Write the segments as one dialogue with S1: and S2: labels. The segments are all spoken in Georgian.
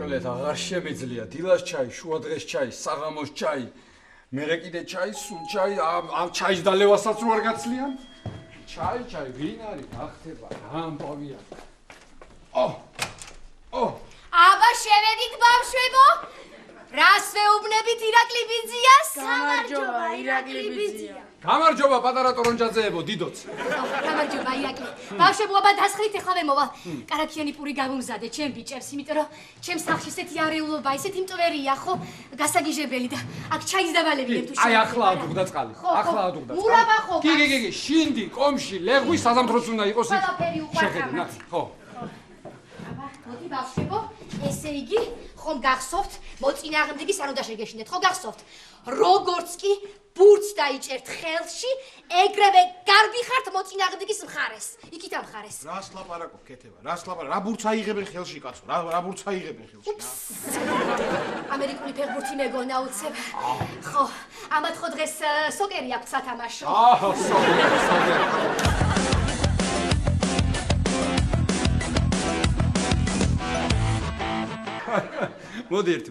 S1: მოკლედ აღარ შემიძლია დილას ჩაი, შუადღეს ჩაი, საღამოს ჩაი. მერე კიდე ჩაი, სულ ჩაი, ამ ჩაის დალევასაც რო არ გაცლიან. ჩაი, ვინ არის? ახთება, ამბავია.
S2: აბა შევედით ბავშვებო? რას ვეუბნებით ირაკლი ბიძიას?
S3: გამარჯობა ირაკლი ბიძია.
S1: გამარჯობა პატარა ტორონჯაძეებო, დიდოც.
S2: გამარჯობა ირაკლი. ბავშვებო, აბა დასხლით ეხლა მოვა. კარაქიანი პური გამომზადე ჩემ ბიჭებს, იმიტომ რომ ჩემ სახლში ესეთი არეულობა, ესეთი მტვერია, ხო? გასაგიჟებელი და აქ ჩაის დავალებინებ თუ
S1: აი ახლა ადუღდა წყალი. ახლა ადუღდა.
S2: მურავა ხო?
S1: კი, შინდი, კომში, ლეღვი საზამთროც უნდა იყოს იქ.
S2: ყველაფერი უყვართ.
S1: ხო.
S2: აბა, მოდი ბავშვებო, ესე იგი ხომ გახსოვთ მოწინააღმდეგის ანუ დაშეგეშინეთ ხო გახსოვთ როგორც კი ბურთს დაიჭერთ ხელში ეგრევე გარბი ხართ მოწინააღმდეგის მხარეს იქით ამ მხარეს
S4: რას ლაპარაკობ კეთება რას ლაპარაკობ რა ბურთს აიღებენ ხელში კაცო რა ბურთს აიღებენ ხელში
S2: ამერიკული ფეხბურთი მეგონა უცებ ხო ამათ ხო დღეს სოკერი აქვს სათამაშო
S1: სოკერი მოდი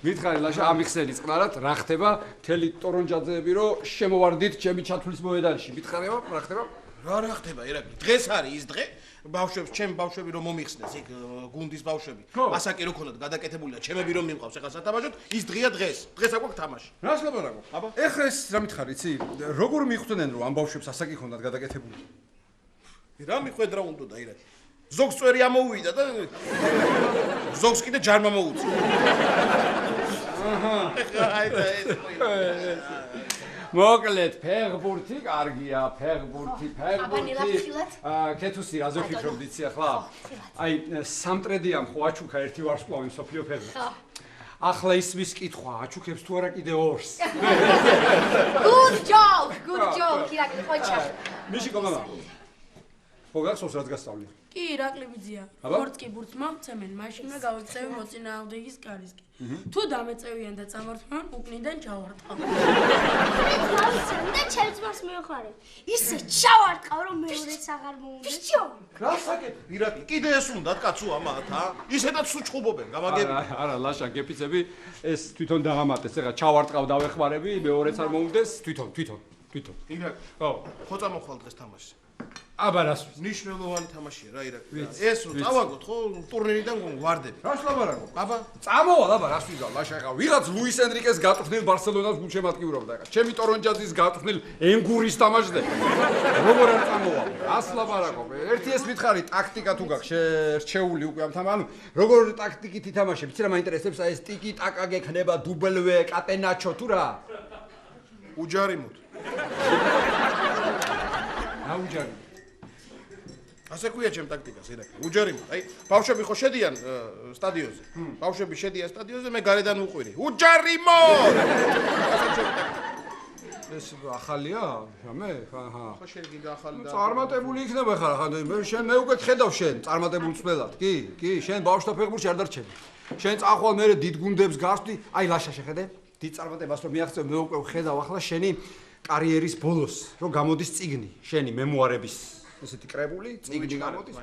S1: მითხარი ლაშა ამიხსენი წყნარად რა ხდება მთელი ტორონჯაძეები რომ შემოვარდით ჩემი ჩათვლის მოედანში მითხარება რა ხდება
S4: რა ხდება ირაკლი დღეს არის ის დღე ბავშვებს ჩემ ბავშვები რომ მომიხსნეს იქ გუნდის ბავშვები ასაკი რო ქონდათ გადაკეთებული და ჩემები რომ მიმყავს ეხლა სათამაშოდ ის დღეა დღეს აქვს თამაში
S1: რას ლაპარაკობ აბა ეხლა ეს რა მითხარი იცი როგორ მიხვდნენ რომ ამ ბავშვებს ასაკი ქონდათ გადაკეთებული
S4: რა მიხვედრა უნდა და ირაკლი ზოგს წვერი ამოუვიდა და ზოგს კიდე ჯარმა მოუწია.
S1: მოკლედ ფეხბურთი კარგია, ფეხბურთი. კეთუსი რაზე ვფიქრობ იცი ახლა? აი სამტრედიამ ხო აჩუქა ერთი ვარსკვლავი მსოფლიო ფეხბურთში. ახლა ისმის კითხვა, აჩუქებს თუ არა კიდე ორს.
S2: Good joke, ირაკლი ხოჩა.
S1: მიში კომამა. ხო გახსოვს რაც გასწავლი?
S3: კი ირაკლი ბიძია. როგორც კი ბურთს მომცემენ, მაშინვე გავიქცევი მოწინააღმდეგის კარისკენ. თუ დამეწევიან და წამართმევან, უკნიდან ჩავარტყავ.
S5: და ჩემს მას მივხარე. ისე ჩავარტყავ რომ მეორეც აღარ მოუნდეს.
S2: ბიჭო,
S4: რა საკეთე? ირაკლი, კიდე ეს უნდათ კაცო ამათ, ისედაც სუჩხუბობენ, გამაგები.
S1: არა, ლაშა, გეფიცები, ეს თვითონ დაღამატეს, ეხლა ჩავარტყავ დავეხმარები, მეორეც არ მოუნდეს, თვითონ.
S4: ირაკლი, ხო წამოხვალ დღეს თამაშზე.
S1: აბა რას
S4: ნიშნულოვანი თამაშია რა ირაკლი. ეს წავაგოთ ხო ტურნირიდან ვარდები.
S1: რას ლაპარაკობ?
S4: აბა,
S1: წამოვალ, აბა რას ვიგავ, ლაშა ეხლა ვიღაც ლუის ენრიკეს გაწვრთნილ ბარსელონას გულშემატკივრობდა ეხლა. ჩემი ტორონჯაძის გაწვრთნილ ენგურის თამაშზე. როგორ არ წამოვალ? რას ლაპარაკობ? ერთი ეს მითხარი ტაქტიკა თუ გაქვს შერჩეული უკვე ამ თამაშს. ანუ როგორ ტაქტიკით ითამაშებ? იცი რა მაინტერესებს აი ეს ტიკი ტაკა გექნება დუბლვე, კატენაჩო თუ რა?
S4: უჯარიმოთ.
S1: რა უჯარი?
S4: ასე ქვია ჩემ ტაქტიკას ირაკლი. უჯარიმოთ. აი, ბავშვები ხო შედიან სტადიონზე. ბავშვები შედიან სტადიონზე, მე გარედან უყვირი. უჯარიმოთ!
S1: ეს ახალია? რამე? აჰა.
S4: ხო შეიძლება ახალი და
S1: წარმატებული იქნება ხარ ხან მე უკვე ხედავ შენ წარმატებულ წვლად. კი, შენ ბავშვთა ფეხბურთში არ დარჩები. შენ წახვალ მე დიდ გუნდებს გასვდი. აი ლაშა შეხედე. დიდ წარმატებას რომ მიაღწევ მე უკვე ხედავ ახლა შენი კარიერის ბოლოს რომ გამოდის წიგნი, შენი მემუარების ესეთი კრებული, წიგნი გამოდის.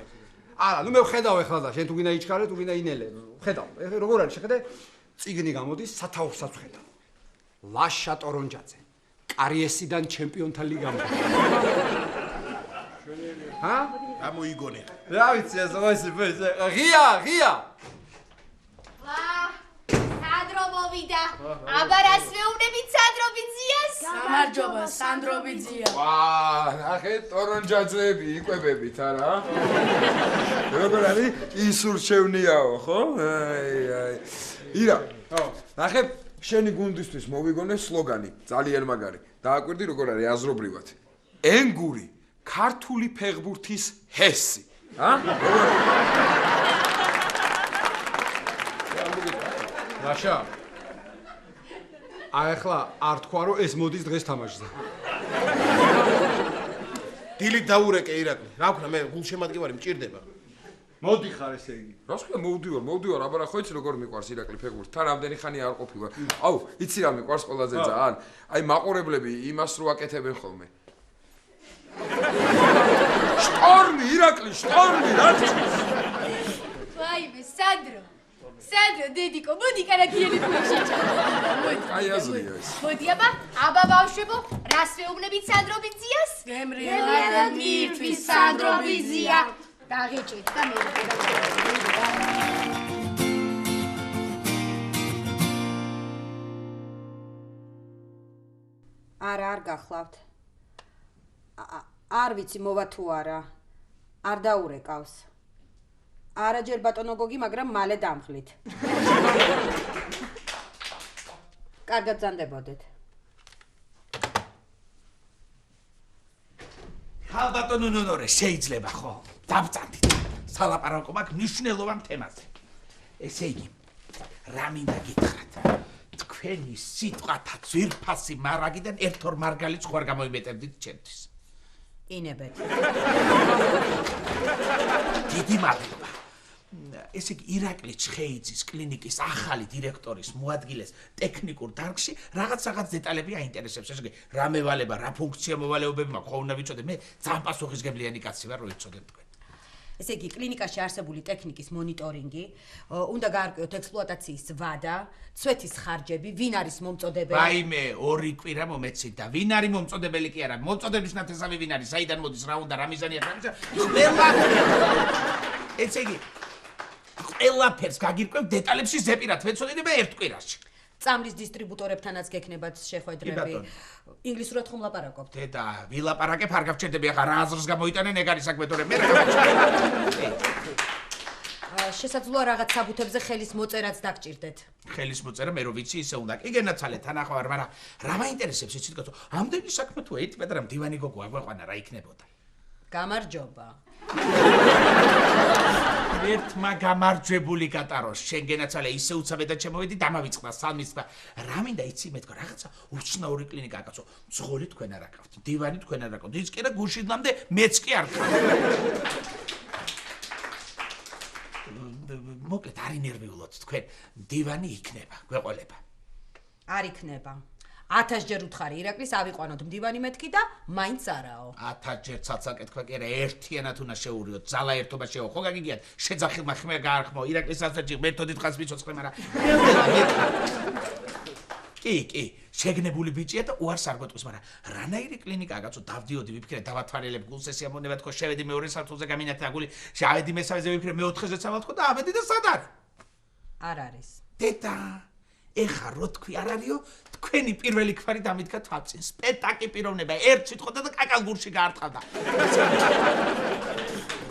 S1: არა, ნუ მე ვხედავ ახლა და შენ თუ გინდა იჩქარე, თუ გინდა ინელე. ვხედავ. ეხლა როგორ არის შეხედე? წიგნი გამოდის, სათაურსაც ვხედავ. ლაშა ტორონჯაძე. კარიესიდან ჩემპიონთა ლიგამდე. ჰა?
S4: ამოიგონე.
S1: რა ვიცი, ეს ღია.
S2: სანდრო მოვიდა. აბა რას ვეუბნებით სანდრო ბიძიას?
S3: გამარჯობა სანდრო ბიძია.
S6: ნახე ტორონჯაძეები იკვებებით არა? როგორ არის? ისურჩევნიაო, ხო? აი. ირა. ნახე შენი გუნდისთვის მოვიგონე სლოგანი, ძალიან მაგარი. დააკვირდი როგორ არის აზრობრივად. ენგური, ქართული ფეხბურთის ჰესი.
S1: ლაშა. აი ახლა არ თქვა რომ ეს მოდის დღეს თამაშზე.
S4: დილით დაურეკე ირაკლი. რა ვქნა მე გულშემატკივარი მჭირდება.
S1: მოდი ხარ ესე იგი.
S6: რას ქვია მოვდივარ, აბა ხო იცი როგორ მიყვარს ირაკლი ფეხბურთი. თან რამდენი ხანი არ ყოფილი ვარ. აუ, იცი რა მიყვარს ყველაზე ძალიან? აი მაყურებლები იმას რო აკეთებენ ხოლმე. შტორმი ირაკლი, შტორმი რა თქმა.
S2: ვაიმე სანდრო. სანდრო, დედიკო, მოდი კარაკიერი შეჭა.
S6: აი აზრია ეს.
S2: მოდი აბა ბავშვებო, რას ვეუბნებით სანდრო ბიძიას?
S3: გემრიელად
S2: მირთვის სანდრო ბიძია. დაღეჭეთ და მე.
S7: არა, არ გახლავთ. არ ვიცი მოვა თუ არა. არ დაურეკავს. არა ჯერ ბატონო გოგი, მაგრამ მალე დამხლით. კარგად ზანდებოდეთ.
S8: ხალბატონო ნონორე, შეიძლება ხო? დავწანდით. სალაპარაკო მაქვს მნიშვნელოვან თემაზე. ესე იგი, რა მინდა გითხრათ? თქვენი სიტყვათა ძვირფასი მარაგიდან ერთ-ორ მარგალიტს ხوار გამოიმეტებდით ჩემთვის.
S7: ინებეთ.
S8: დიდი მადლობა. ესე იგი, ირაკლი ჩხეიძის კლინიკის ახალი დირექტორის მოადგილეს ტექნიკურ დარგში რაღაც დეტალები აინტერესებს. ესე იგი, რა მევალება, რა ფუნქცია მოვალეობები მაქვს, ხო უნდა ვიცოდე, მე ძალიან პასუხისგებლიანი კაცი ვარ, რო იცოდეთ თქვენ.
S7: ესე იგი, კლინიკაში არსებული ტექნიკის მონიტორინგი, უნდა გაარკვიოთ ექსპლუატაციის ვადა, ცვეთის ხარჯები, ვინ არის მომწოდებელი.
S8: რაიმე, ორი კვირა მომეცით და ვინ არის მომწოდებელი კი არა, მომწოდების ნათესავი ვინ არის, საიდან მოდის, რა უნდა, რა მიზანი აქვს, ყველა. ესე იგი, ყველაფერს გაგირკვევ დეტალებში ზეპირად ვეცოდინება ერთ კვირაში.
S7: წამლის დისტრიბუტორებთანაც გექნებათ შეხვედრები. ინგლისურად ხომ ლაპარაკობთ?
S8: დედა, ვილაპარაკებ, არ გავჩერდები, ახლა რა აზრს გამოიტანენ, ეგ არის საქმე, თორემ მე რა გავჩერდები.
S7: შესაძლოა რაღაც საბუთებზე ხელის მოწერაც დაგჭირდეთ.
S8: ხელის მოწერა მე რო ვიცი, ისე უნდა. კი გენაცვალე თანახმარ, მაგრამ რა მაინტერესებს იცით კაცო? ამდენი საქმე თუ ეიტბეთ, რა მდივანი გოგო აგვეყვანა, რა იქნებოდა?
S7: გამარჯობა.
S8: ერთმა გამარჯვებული გატაროს, შენ გენაცვალე ისე უცაბედად შემოვედი, დამავიწყდა სამისმა. რა მინდა იცი მე თქვა, რაღაცა უცნაური კლინიკა კაცო. მძღოლი თქვენ არ აკავთ, დივანი თქვენ არ აკავთ. ის კი რა გუშინამდე მეც კი არ ხარ. მოკლედ არ ინერვიულოთ თქვენ, დივანი იქნება, გვეყოლება.
S7: არ იქნება. 1000 ჯერ უთხარი ირაკლის ავიყვანოთ მდივანი მეთქი და მაინც არაო.
S8: 1000 ჯერ ცალ-ცალკეთქვა კი არა, ერთიანად უნდა შეურიოთ, ძალა ერთობა შეო. ხო გაგიგიათ? შეძახილმა ხმე გაარხმო, ირაკლის ასაჯი მეთოდით ხას მიცოცხლე, მაგრამ კი, შეგნებული ბიჭია და უარს არ გეტყვის, მაგრამ რანაირი კლინიკაა, კაცო, დავდიოდი, ვიფიქრე, დავათვალელებ გულს ესე ამონება თქო, შევედი მეორე სართულზე გამინათე აგული, შევედი მესამეზე ვიფიქრე, მეოთხეზე წავალ თქო და ავედი და სად არის?
S7: არ არის.
S8: დედა, ეხა რო თქვი არ არისო, თქვენი პირველი ქმარი დამიდგა თვალწინ. სპექტაკლი პიროვნება, ერთ სიტყვა და კაკალგურში გაარტყავდა.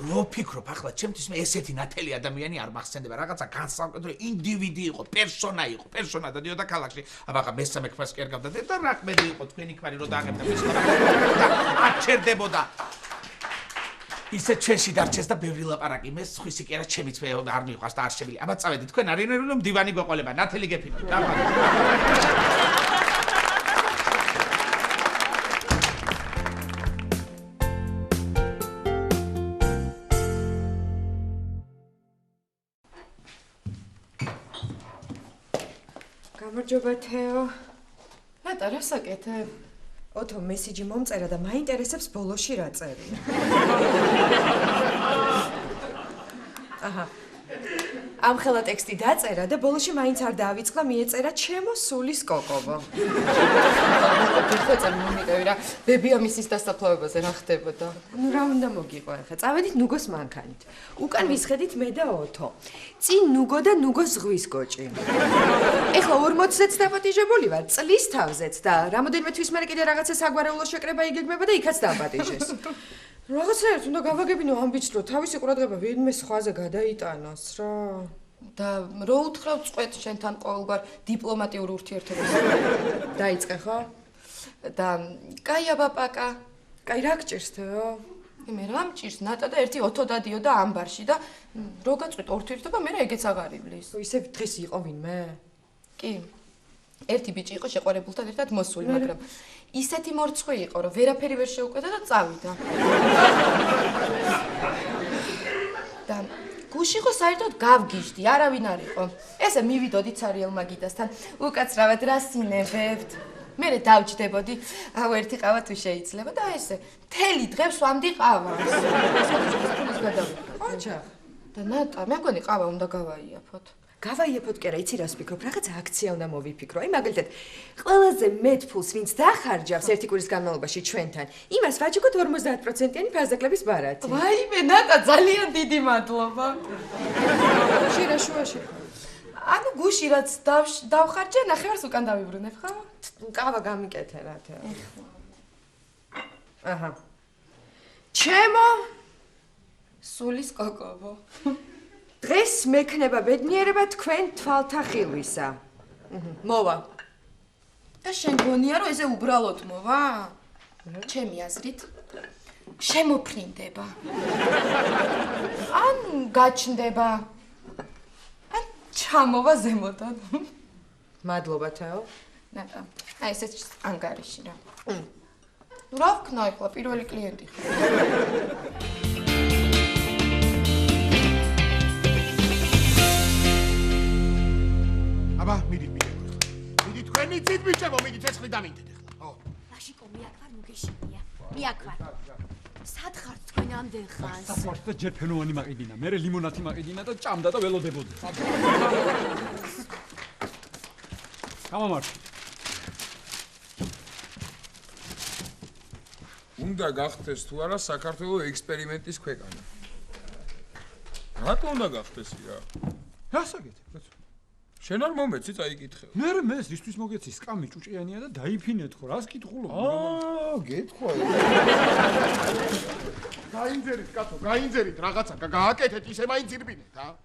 S8: რო ფიქრობ, ახლა ჩემთვის მე ესეთი ნათელი ადამიანი არ მახსენდება, რაღაცა განსაკუთრებული ინდივიდი იყო, პერსონა დადიოდა ქალაქში. აბა მესამე ქმარს კი არ გავდადე და რა ქმედი იყო თქვენი ქმარი რო დააგებდა მის აჩერდებოდა. ისე ჩვენში დარჩეს და ბევრი ლაპარაკი, მე სხვისი კი არა, ჩემიც მე არ მიყვარს და არ შემილი. აბა წავედი, თქვენ არ ინერვიულობ, მდივანი გვეყოლება, ნათელი გეფინოთ.
S9: გამარჯობა თეო.
S10: ნატა, რა საკეთებ?
S9: ოთო მესიჯი მომწერა და მაინტერესებს ბოლოში რა წერია. აჰა. ამ ხელა ტექსტი დაწერა და ბოლოში მაინც არ დაავიწყდა, მიეწერა ჩემო სულის კოკობო.
S10: ხო, მომიტევი რა, ბებია მისის დასაფლავებაზე რა ხდებოდა?
S9: ნუ რა უნდა მოგიყო ახლა? წავედით ნუგოს მანქანით. უკან ვისხედით მე და ოთო. წინ ნუგო და ნუგოს ზღვის კოჭი. ეხლა 40-ზე დაპატიჟებული ვარ, წლის თავზეც და რამოდენიმე თვის მერე კიდე რაღაცა საგვარეულო შეკრება იგეგმება და იქაც დაპატიჟეს. რაღაცაერთ უნდა გავაგებინო ამბიც რომ თავისი ყურადღება ვინმე სხვაზე გადაიტანოს რა.
S10: და რო უთხრავ წვეთ შენთან ყოველგვარ დიპლომატიურ ურთიერთობებს.
S9: დაიწყე ხო?
S10: და კაი აბაპაკა.
S9: კაი რა გჭირს თეო?
S10: მე რა მჭირს, ნატა და ერთი ოთო დადიოდა ამბარში და რო გაწყვეტ ურთიერთობა, მე რა ეგეც აღარ ივლის.
S9: ისე დღეს იყო ვინმე?
S10: კი. ერთი ბიჭი იყო შეყვარებულთან ერთად მოსული, მაგრამ ისეთი მორცხვი იყო, რომ ვერაფერი ვერ შეუკვეთა და წავიდა. და გუში ხო საერთოდ გავგიჟდი, არავინ არ იყო. ესე მივიდოდი ცარიელ მაგიდასთან, უკაცრავად რა სინებებთ. მერე დავჯდებოდი, აუ ერთი ყავა თუ შეიძლება და ესე მთელი დღეს ვამდი ყავას. ოჩახ.
S9: ოჩახ.
S10: და ნატა, მე მგონი ყავა უნდა გავაიაფოთ.
S9: გავაიაფოთ კერა, იცი რას ვფიქრობ? რაღაც აქცია უნდა მოვიფიქრო. აი მაგალითად, ყველაზე მეტ ფულს ვინც დახარჯავს ერთი კვირის განმავლობაში ჩვენთან, იმას ვაჩუქოთ 50%-იანი ფასდაკლების ბარათი.
S10: ვაიმე, ნატა, ძალიან დიდი მადლობა.
S9: შირა შუაში.
S10: ანუ გუში რაც დავხარჯე, ნახევარს უკან დავიბრუნებ, ხო?
S9: კავა გამიკეთე რა თქმა უნდა. აჰა. ჩემო
S10: სულის კოკობო.
S9: დღეს მექნება ბედნიერება თქვენ თვალთა ხილვისა. მოვა.
S10: და შენ გონია რომ ესე უბრალოდ მოვა? ჩემი აზრით შემოფრინდება. ან გაჩნდება. ან ჩამოვა ზემოდან.
S9: მადლობა თეო.
S10: ნატა, აი ესეც ანგარიში რა. რა ვქნა ახლა პირველი კლიენტი ხარ?
S4: აბა, მიდი. მიდი თქვენი ცით ბიჭებო, მიდი ცეცხლი დამინდეთ ახლა. ხო.
S2: ლაშიკო, მიაკვარ, ნუ გეშინია. მიაკვარ. სად ხართ თქვენ ამდენ ხანს?
S1: საყვართ და ჯერ ფენოვანი მაყიდინა, მერე ლიმონათი მაყიდინა და ჭამდა და ველოდებოდი. გამომართ.
S6: უნდა გახდეს თუ არა საქართველოს ექსპერიმენტის ქვეყანა. რატო უნდა გახდეს რა?
S1: რასაკეთებ?
S6: შენ არ მომეცი წაიკითხე.
S1: მე ისთვის მოგეცი სკამი ჭუჭიანია და დაიფინეთ ხო, რას კითხულობ?
S6: გეთქვა.
S4: გაინძერით კაცო, გაინძერით რაღაცა, გააკეთეთ ისე მაინც ირბინეთ, ა?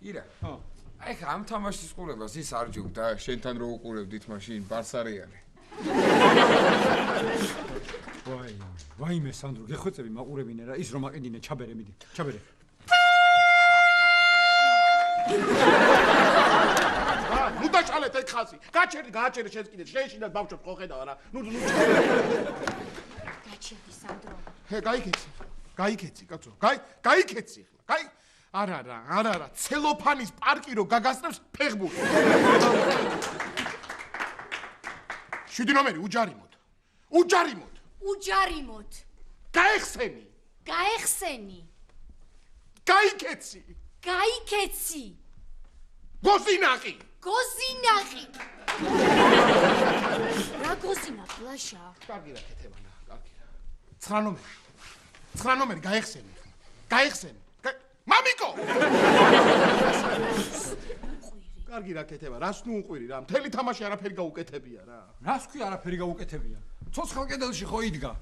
S6: ირა. აი ხა ამ თამაშის ყურებას ის არ ჯობდა, შენთან რო უყურებდით მაშინ ბარსარიანი.
S1: ვაიმე სანდრო, გეხვეწები მაყურებინე რა, ის რომ აყიდინე, ჩაბერე მიდი, ჩაბერე.
S4: ნუ დაშალეთ ეგ ხაზი. გააჩერე შენს კიდე, შეეშინათ ბავშვებს ხო ხედავ რა. ნუ
S2: გაჩერდი სანდრო.
S4: გაიქეცი კაცო. გაიქეცი ახლა. არა, ცელოფანის პარკი რო გაგასწრებს ფეხბურთს. 7 ნომერი უჯარიმოთ. გაეხსენი. გაიქეცი. გოზინაყი.
S2: რა გოზინაყი ლაშა?
S4: კარგი რა ქეთებანა, კარგი რა. 9 ნომერი გაეხსენი. მამიკო! კარგი რა ქეთება, რას ნუ უყვირი რა, მთელი თამაში არაფერი გაუკეთებია რა.
S1: რას ქვი არაფერი გაუკეთებია? ცოცხალ კედელში ხო იდგა?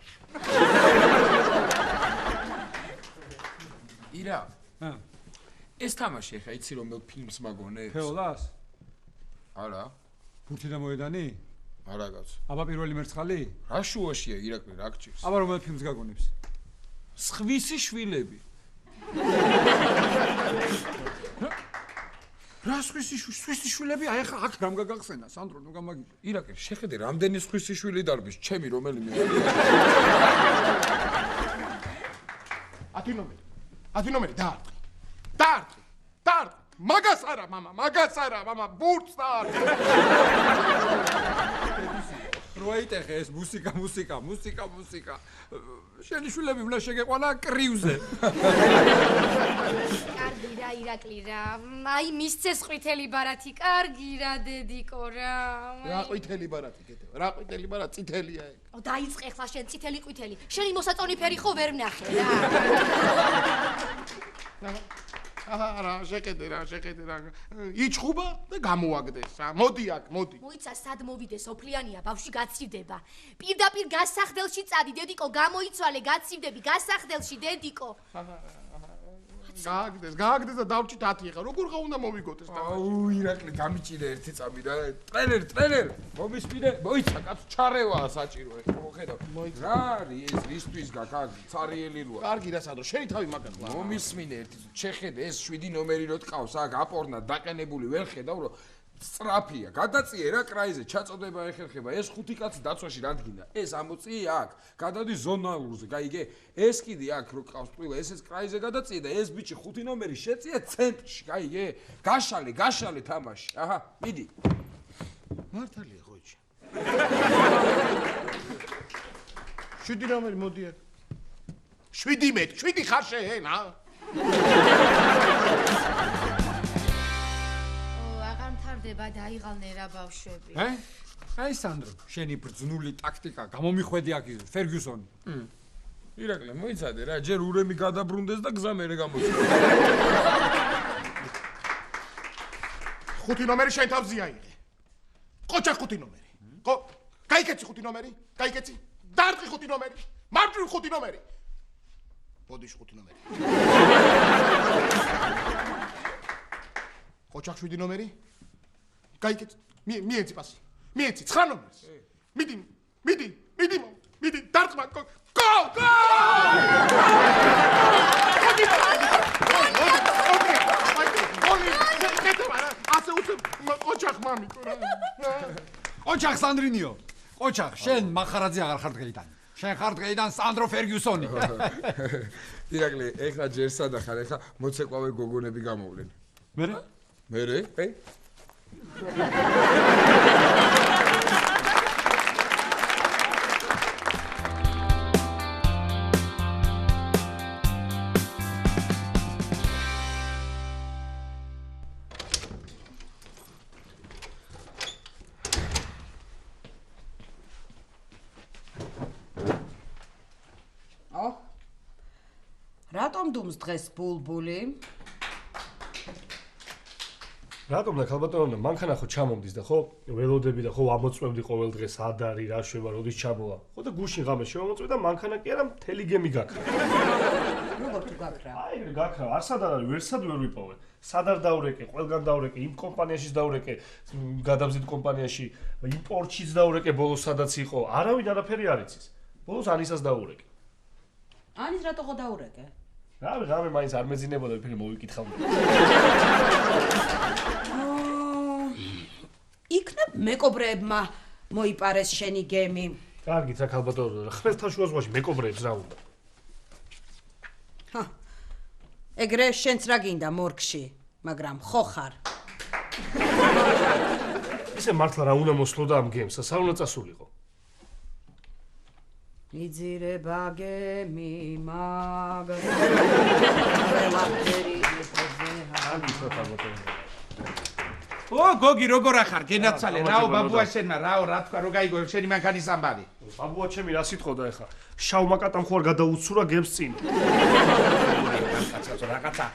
S6: ირა. ეს თამაში ხა იცი რომელ ფილმს მაგონებს?
S1: ფეოლას?
S6: არა.
S1: ბურთი და მოედანი?
S6: არა კაცო.
S1: აბა პირველი მერცხალი?
S6: რა შუაშია ირაკლი რა გჭირს?
S1: აბა რომელ ფილმს გაგონებს?
S6: სხვისი შვილები.
S1: რა სხვისი შვილები? აი ხა აქ რამ გაგახსენა, სანდრო, ნუ გამაგიჯე.
S6: ირაკლი, შეხედე რამდენი სხვისი შვილი დარბის, ჩემი რომელიმე.
S4: 10 ნომერი დაარტყი. მაგას არა, მამა, ბურთს დაარტყი.
S1: როაიტეხე ეს მუსიკა. შენი შვილები უნდა შეგეყვანა კრივზე.
S2: კარგი რა ირაკლი რა. აი მისცეს ყვითელი ბარათი, კარგი რა დედიკო რა.
S4: რა ყვითელი ბარათი კეთება? რა ყვითელი ბარათი წითელია ეგ.
S2: დაიწყე ხლა შენ წითელი ყვითელი. შენი მოსაწონი ფერი ხო ვერ ვნახე რა.
S4: არა, შეხედე რა. იჩხუბა და გამოაგდეს რა. მოდი.
S2: მოიცა სად მოვიდე, სოფლიანია, ბავშვი გაცივდება. პირდაპირ გასახდელში წადი, დედიკო, გამოიცვალე, გაცივდები, გასახდელში, დედიკო.
S4: გააგდეს და დავჭით 10 ხა. როგორ უნდა მოვიგოთ ეს თამაში?
S6: აუ, ირაკლი, გამიჭირე ერთი წამი და ტრენერ, მომისმინე, მოიცა კაცო, ჩარევაა საჭირო ეს, მოხედავ. რა არის ეს რისთვის გაკაგი, цаრიელი როა.
S4: კარგი რა სადრო, შენი თავი მაგარლა.
S6: მომისმინე ერთი, შეხედე ეს 7 ნომერი რო ტყავს, აქ აპორნა დაყენებული ვერ ხედავ რომ სწრაფია. გადაწიე რა კრაიზე, ჩაწოდება ეხერხება. ეს 5 კაცი დაცვაში რადგინა. ეს ამოწიე აქ, გადადი ზონალურზე, გაიგე? ეს კიდე აქ რო ყავს ტყილა, ესეც კრაიზე გადაწიე და ეს ბიჭი 5 ნომერი შეწია ცენტრში, გაიგე? გაშალე თამაში. აჰა, მიდი.
S4: მართალია ხოჭი. 7 ნომერი მოდი აქ. 7 ხარ შენ, ა?
S2: გრძნავდება დაიღალნე რა ბავშვები.
S1: აი სანდრო, შენი ბრძნული ტაქტიკა გამომიხვედი აქ ის ფერგიუსონი.
S6: ირაკლი, მოიცადე რა, ჯერ ურემი გადაბრუნდეს და გზა მერე გამოიწვია.
S4: 5 ნომერი შენ თავზე აიღე. ყოჩა 5 ნომერი. ყო, გაიკეცი 5 ნომერი, გაიკეცი. დარტყი 5 ნომერი. მარჯვნივ 5 ნომერი. ბოდიში 5 ნომერი. ყოჩა 7 ნომერი. გაიკეცი. მიეცი პასი. მიეცი 9 ნომერს. მიდი, დარტყმა. გო!
S1: ოჩახ სანდრინიო. ოჩახ, შენ მახარაძე აღარ ხარ დღეიდან. შენ ხარ დღეიდან სანდრო ფერგიუსონი.
S6: ირაკლი, ეხლა ჯერ სადა ხარ, ეხლა მოცეკვავე გოგონები გამოვლენ. მერე?
S7: რატომ დუმს დღეს ბულბული?
S11: რატომ და ქალბატონო, მანქანა ხო ჩამომდის და ხო ველოდები და ხო ამოწმებდი ყოველ დღეს ად არის, რა შევა, როდის ჩამოვა. ხო და გუშინ ღამე შევამოწმე და მანქანა კი არა მთელი გემი გაქრა.
S7: როგორ თუ გაქრა?
S11: აი გაქრა, არსად არ არის, ვერსად ვერ ვიპოვე. სად არ დაურეკე, ყველგან დაურეკე, იმ კომპანიაშიც დაურეკე, გადამზიდ კომპანიაში, იმპორტშიც დაურეკე, ბოლოს სადაც იყო, არავინ არაფერი არ იცის. ბოლოს ანისას დაურეკე.
S7: ანის რატო ხო დაურეკე?
S11: რამე მაინც არ მეძინებოდა, ვიფიქრე მოვიკითხავდი.
S7: იქნებ მეკობრეებმა მოიპარეს შენი გემი.
S11: კარგით, რა ქალბატონო, ხმელთაშუა ზღვაში მეკობრეებს რა უნდა?
S7: ეგრე შენც რა გინდა მორგში, მაგრამ ხო ხარ.
S11: ისე მართლა რა უნდა მოსვლოდა ამ გემს, სა უნდა წასულიყო.
S7: იძირება გემი მაგრამ
S8: ო გოგი როგორ ახარ გენაცალე რაო ბაბუა შენმა რაო რა თქვა რო გაიგო შენი მანქანის ამბავი
S11: ბაბუა ჩემი რა სიტყოდა ეხა შავმა კატამ ხوار გადაუცურა გემს წინ
S8: რაღაცა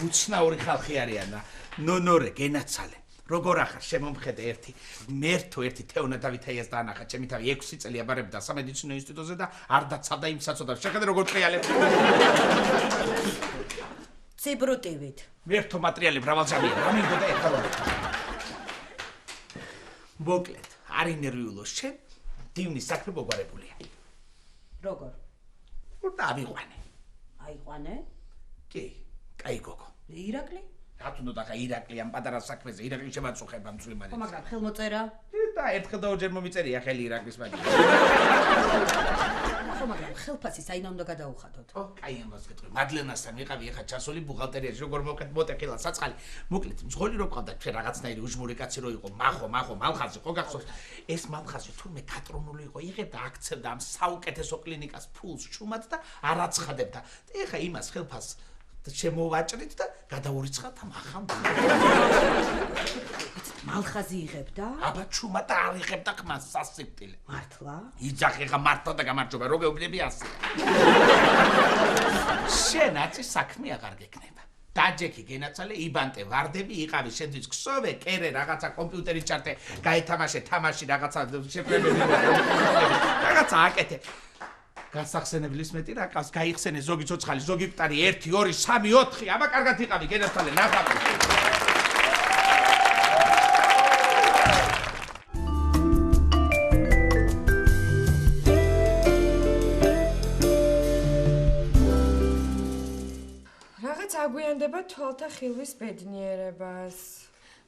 S8: უცნაური ხალხი არიან და ნონორე გენაცალე როგორ ახარ შემომხედე ერთი მერთო ერთი თეონა დავითაიას დაანახა ჩემი თავი 6 წელი აბარებდა სამედიცინო ინსტიტუტზე და არ დაცავდა იმ საწოდავს შეხედე როგორ ტრიალებს
S7: ციბრუტივით
S8: მერთო მატერიალი მრავალჯამია რა მინდოდა ეხლა მოკლედ არ ინერვიულო შენ დივნის საქმე მოგვარებულია
S7: როგორ
S8: უნდა ავიყვანე
S7: აიყვანე
S8: კი კაი გოგო
S7: ირაკლი
S8: რატომ და ირაკლი ამ პატარა საქმეზე ირაკლი შემაწუხება მწვიმარეს
S7: ხო მაგრამ ხელმოწერა
S8: და ერთხელ და ორჯერ მომიწერია ხელი ირაკლის მაგის
S7: ხო მაგრამ ხელფასი საინა უნდა გადაუხადოთ
S8: ო კაი ამას გეტყვი მადლენასთან ვიყავი ახლა ჩასული ბუღალტერიაში როგორ მოვკეთ მოტეხილა საწყალი მოკლედ მძღოლი რო ყავდა ჩვენ რაღაცნაირი უჟმური კაცი რო იყო მახო მალხაზი ხო გახსოვს ეს მალხაზი თურმე კატრონული იყო იღებდა აქცევდა ამ საუკეთესო კლინიკას ფულს ჩუმად და არ აცხადებდა და ეხა იმას ხელფასს შემოვაჭრით და გადაურიცხავთ ამ ახალ
S7: მალხაზი იღებდა?
S8: აბა ჩუმა და არ იღებდა ხმას სასიკვდილე.
S7: მართლა?
S8: იძახი ხა მართლა და გამარჯობა, რო გეუბნები ასე. შენაც საქმე აღარ გეკნება. დაჯექი გენაცალე, იბანტე ვარდები, იყავი შენთვის ქსოვე, კერე რაღაცა კომპიუტერი ჩარტე, გაითამაშე თამაში რაღაცა შეფრებები. რაღაცა აკეთე. გასახსენებლის მეტი რა ყავს, გაიხსენე ზოგი ცოცხალი, ზოგი მტარი 1 2 3 4, აბა კარგად იყავი გენაცალე, ნახავი.
S9: აგვიანდება თვალთა ხილვის ბედნიერებას.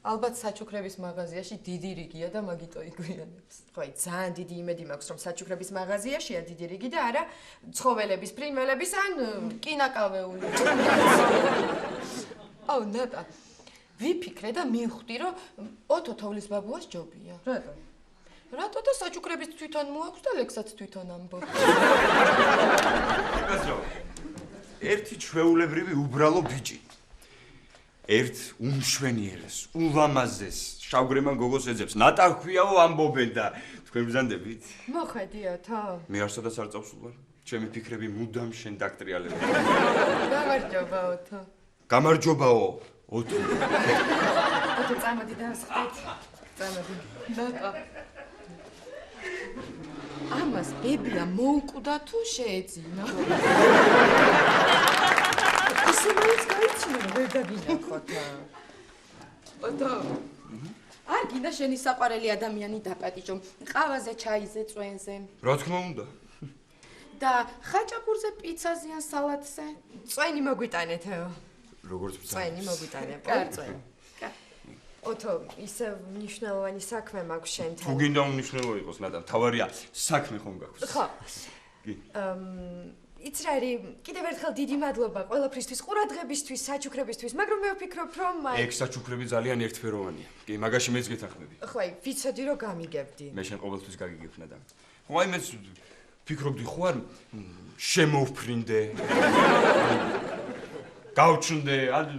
S9: ალბათ საჩუქრების მაღაზიაში დიდი რიგია და მაგიტო იგვიანებს. ხო, აი, ძალიან დიდი იმედი მაქვს, რომ საჩუქრების მაღაზიაშია დიდი რიგი და არა ცხოველების, ფრინველების ან კინაკავეული. აუ, ნატა. ვიფიქრე და მივხვდი, რომ ოთო თოვლის ბაბუას ჯობია. რატო? რატო და საჩუქრების თვითონ მოაქვს და ლექსაც თვითონ ამბობს.
S12: ერთი ჩვეულებრივი უბრალო ბიჭი. ერთ უმშვენიერეს, ულამაზეს შავგრემან გოგოს ეძებს. ნატარქვიაო ამბობენ და თქვენ ბრძანდებით?
S9: მოხედიოთო.
S12: მე არსადაც არ წავსულვარ. ჩემი ფიქრები მუდამ შენ დაკტრიალებდა.
S9: გამარჯობა ოთო.
S12: გამარჯობაო, ოთო.
S9: ოთო წამოდი დავსხდეთ. წამოდი. ნატა. ამას ბებია მოუკვდა თუ შეეძინა? ისე მაინც გაიჩინა, ვერ დაგინახოთ. ოთო. არ გინდა შენი საყვარელი ადამიანი დაპატიჟო. ყავაზე, ჩაიზე, წვენზე.
S12: რა თქმა უნდა.
S9: და ხაჭაპურზე, პიცაზე ან სალატზე? წვენი მოგვიტანეთო.
S12: როგორც
S9: წვენი მოგვიტანებ. კარწვენი. ოთო, ისე მნიშვნელოვანი საქმე მაქვს შენთან.
S12: თუ გინდა უნიშნელო იყოს, ნატა, თავარია საქმე ხომ გაქვს?
S9: ხო.
S12: კი.
S9: იცი რა არის, კიდევ ერთხელ დიდი მადლობა ყველაფრისთვის, ყურადღებისთვის, საჩუქრებისთვის, მაგრამ მე ვფიქრობ, რომ
S12: ეგ საჩუქრები ძალიან ერთფეროვანია. კი, მაგაში მეც გეთანხმები.
S9: ხო, აი, ვიცოდი რომ გამიგებდი.
S12: მე შენ ყოველთვის გაგიგებ, ნატა. ხო, აი მეც ფიქრობდი ხო არ შემოვფრინდე. გავჩნდე,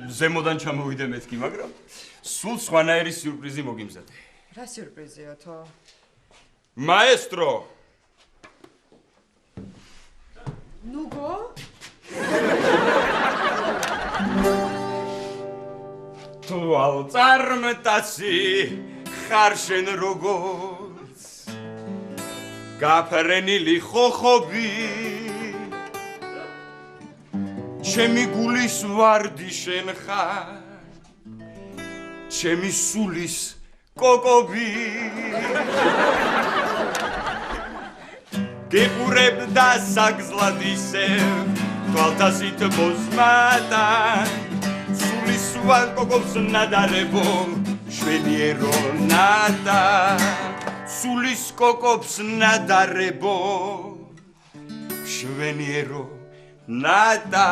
S12: ზემოდან ჩამოვიდე მეთქი, მაგრამ სულ სხვანაირი სიურპრიზი მოგიმზადე.
S9: რა სიურპრიზია თო?
S12: მაესტრო.
S9: ნუგო?
S12: თვალ წარმტაცი ხარ შენ როგორც გაფრენილი ხოხობი ჩემი გულის ვარდი შენ ხარ ჩემი სულის კოკობი გიყურებ და საგზლად ისევ თვალთასით მოსმატან სულის ვარ კოკობს ნადარებო შვენიერო ნატა სულის კოკობს ნადარებო შვენიერო ნატა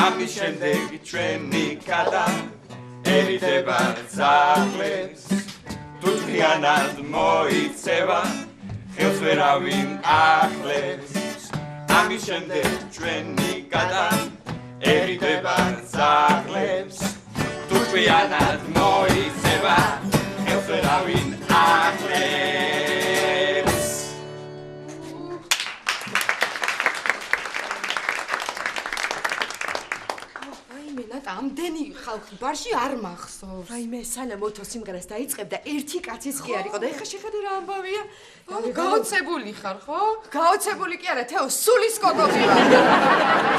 S12: ამის შემდეგ ჩვენი კადა ერიდება ძაღლებს თუ დღიანად მოიცევა ხელს ვერავინ ახლებს ამის შემდეგ ჩვენი კადა ერიდება ძაღლებს თუ დღიანად მოიცევა ხელს ვერავინ ახლებს
S9: ამდენი ხალხი ბარში არ მახსოვს. რაიმე სანამ ოთო სიმღერას დაიწყებ და ერთი კაციც კი არ იყო და ეხა შეხედე რა ამბავია? გაოცებული ხარ, ხო? გაოცებული კი არა, თეო, სულის კოკობი ვარ.